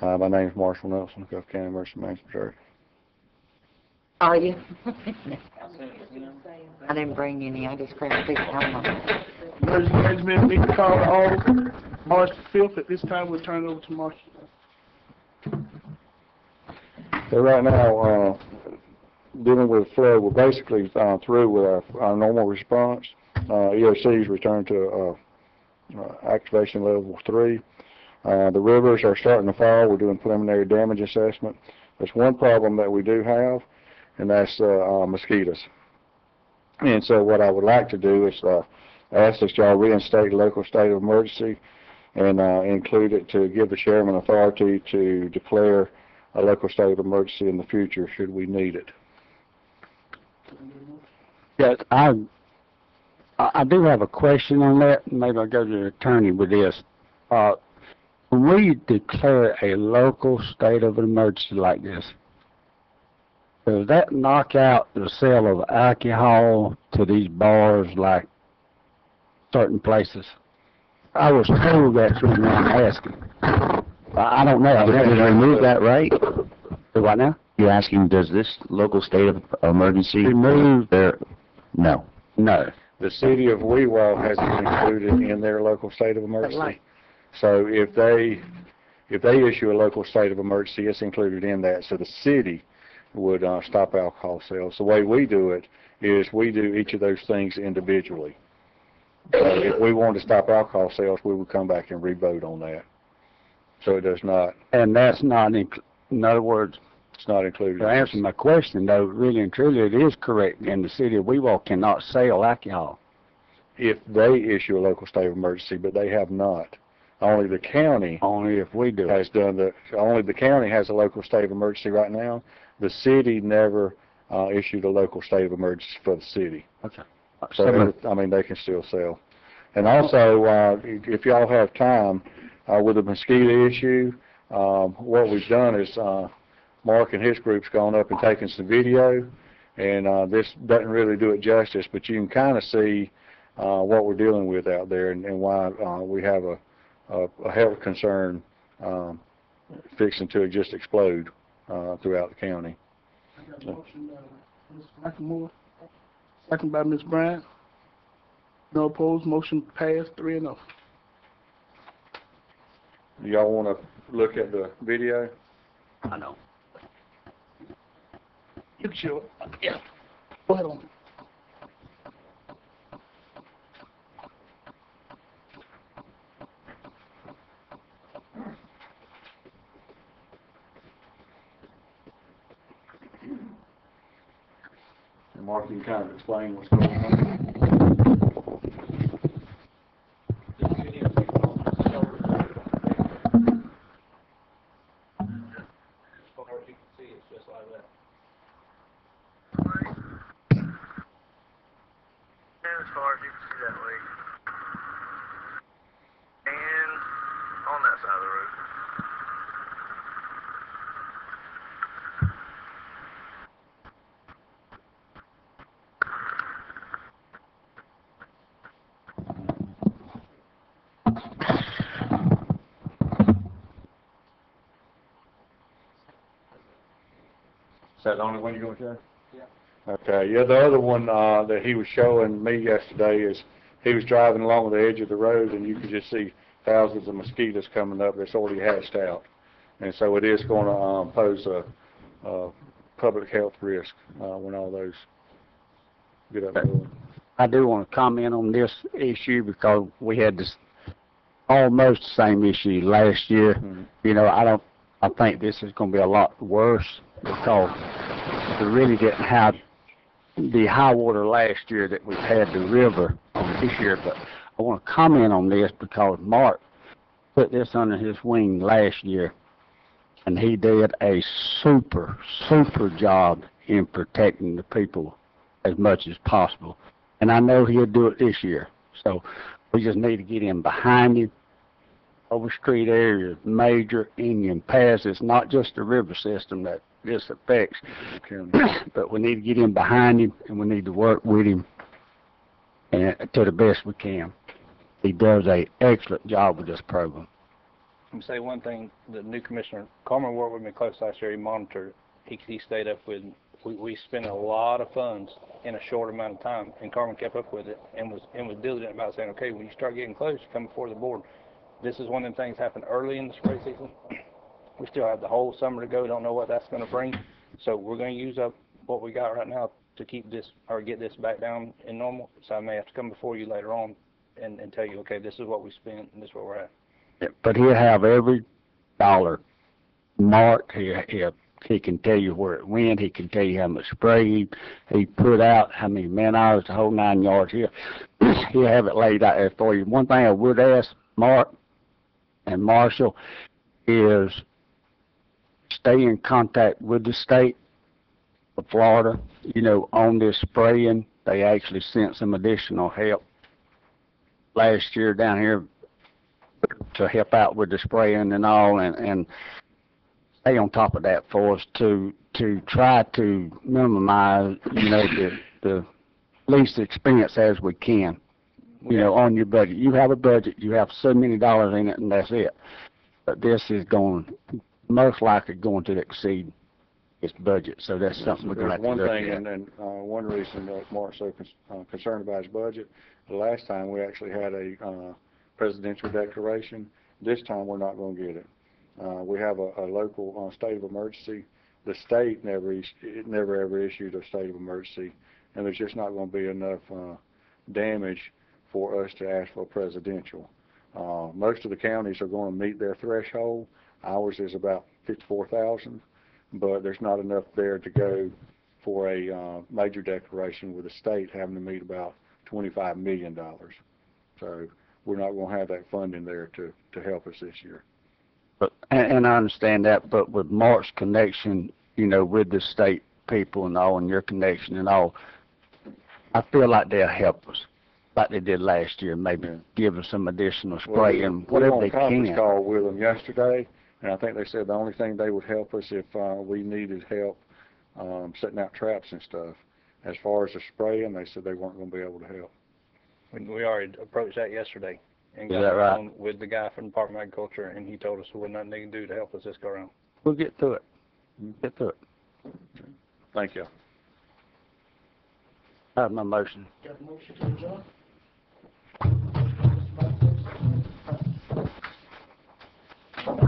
My name is Marshall Nelson, Gulf County Emergency Management Director. Are you? I didn't bring any. I just grabbed a big helmet. Emergency management meeting called on March 5th. At this time, we'll turn it over to Marshall. So right now, dealing with flood, we're basically through with our normal response. EOC's returned to activation level 3. The rivers are starting to fall. We're doing preliminary damage assessment. There's one problem that we do have, and that's mosquitoes. And so what I would like to do is ask that y'all reinstate the local state of emergency and include it to give the chairman authority to declare a local state of emergency in the future should we need it. Yes, I do have a question on that. Maybe I'll go to the attorney with this. When we declare a local state of emergency like this, does that knock out the sale of alcohol to these bars like certain places? I was told that's the reason I'm asking. I don't know. Does it remove that right? Do what now? You're asking, does this local state of emergency Remove their? No. No. The city of Wewell has it included in their local state of emergency. So if they issue a local state of emergency, it's included in that. So the city would stop alcohol sales. The way we do it is we do each of those things individually. So if we wanted to stop alcohol sales, we would come back and re-vote on that. So it does not. And that's not, in other words, it's not included. to answer my question, though, really and truly, it is correct. And the city of Wewell cannot sell alcohol. If they issue a local state of emergency, but they have not. Only the county Only if we do has done the. Only the county has a local state of emergency right now. The city never issued a local state of emergency for the city. Okay. So I mean, they can still sell. And also, if y'all have time, with the mosquito issue, what we've done is Mark and his group's gone up and taken some video, and this doesn't really do it justice, but you can kind of see what we're dealing with out there and why we have a health concern fixing to just explode throughout the county. I got a motion by Ms. Nakamura, second by Ms. Bryant. No opposed, motion passed 3-0. Y'all want to look at the video? I know. You can show it. Yeah. Go ahead on. And Mark, you can kind of explain what's going on. Is that the only one you're going to show? Yeah. Okay. Yeah, the other one that he was showing me yesterday is he was driving along the edge of the road, and you could just see thousands of mosquitoes coming up that's already hatched out. And so it is going to pose a public health risk when all those get up and going. I do want to comment on this issue because we had this almost the same issue last year. Mm-hmm. You know, I think this is going to be a lot worse because we really didn't have the high water last year that we've had the river this year. But I want to comment on this because Mark put this under his wing last year, and he did a super job in protecting the people as much as possible. And I know he'll do it this year. So we just need to get him behind him. Overstreet area, major Indian Pass. It's not just the river system that this affects, but we need to get him behind him, and we need to work with him and to the best we can. He does an excellent job with this program. Let me say one thing, the new commissioner, Carmen worked with me close last year, he monitored, he stayed up with, we spent a lot of funds in a short amount of time, and Carmen kept up with it, and was diligent about saying, okay, when you start getting close, come before the board. This is one of the things happened early in the spray season. We still have the whole summer to go, don't know what that's gonna bring, so we're gonna use up what we got right now to keep this, or get this back down in normal, so I may have to come before you later on and tell you, okay, this is what we spent, and this is where we're at. But he'll have every dollar marked. He can tell you where it went. He can tell you how much spray he put out, how many man hours, the whole 9 yards. He'll have it laid out there for you. One thing I would ask Mark and Marshall is stay in contact with the state of Florida, on this spraying. They actually sent some additional help last year down here to help out with the spraying and all, and stay on top of that for us to try to minimize, the least expense as we can, on your budget. You have a budget, you have so many dollars in it, and that's it. But this is most likely going to exceed its budget, so that's something we're going to have to One look thing, at. and one reason that Mark's so concerned about his budget, the last time we actually had a presidential declaration. This time we're not going to get it. We have a local state of emergency. The state never ever issued a state of emergency, and there's just not going to be enough damage for us to ask for a presidential. Most of the counties are going to meet their threshold. Ours is about 54,000, but there's not enough there to go for a major declaration, with the state having to meet about $25 million. So we're not going to have that funding there to help us this year. But and I understand that, but with Mark's connection, with the state people and all, and your connection and all, I feel like they'll help us, like they did last year. Maybe give us some additional spray and whatever they We had a conference can. call with them yesterday, and I think they said the only thing they would help us if we needed help setting out traps and stuff. As far as the spraying, they said they weren't going to be able to help. We already approached that yesterday, and Is got that on the right? phone with the guy from the Department of Agriculture, and he told us there was nothing they can do to help us this go around. We'll get through it. Get through it. Thank you. I have my motion. Got a motion to adjourn?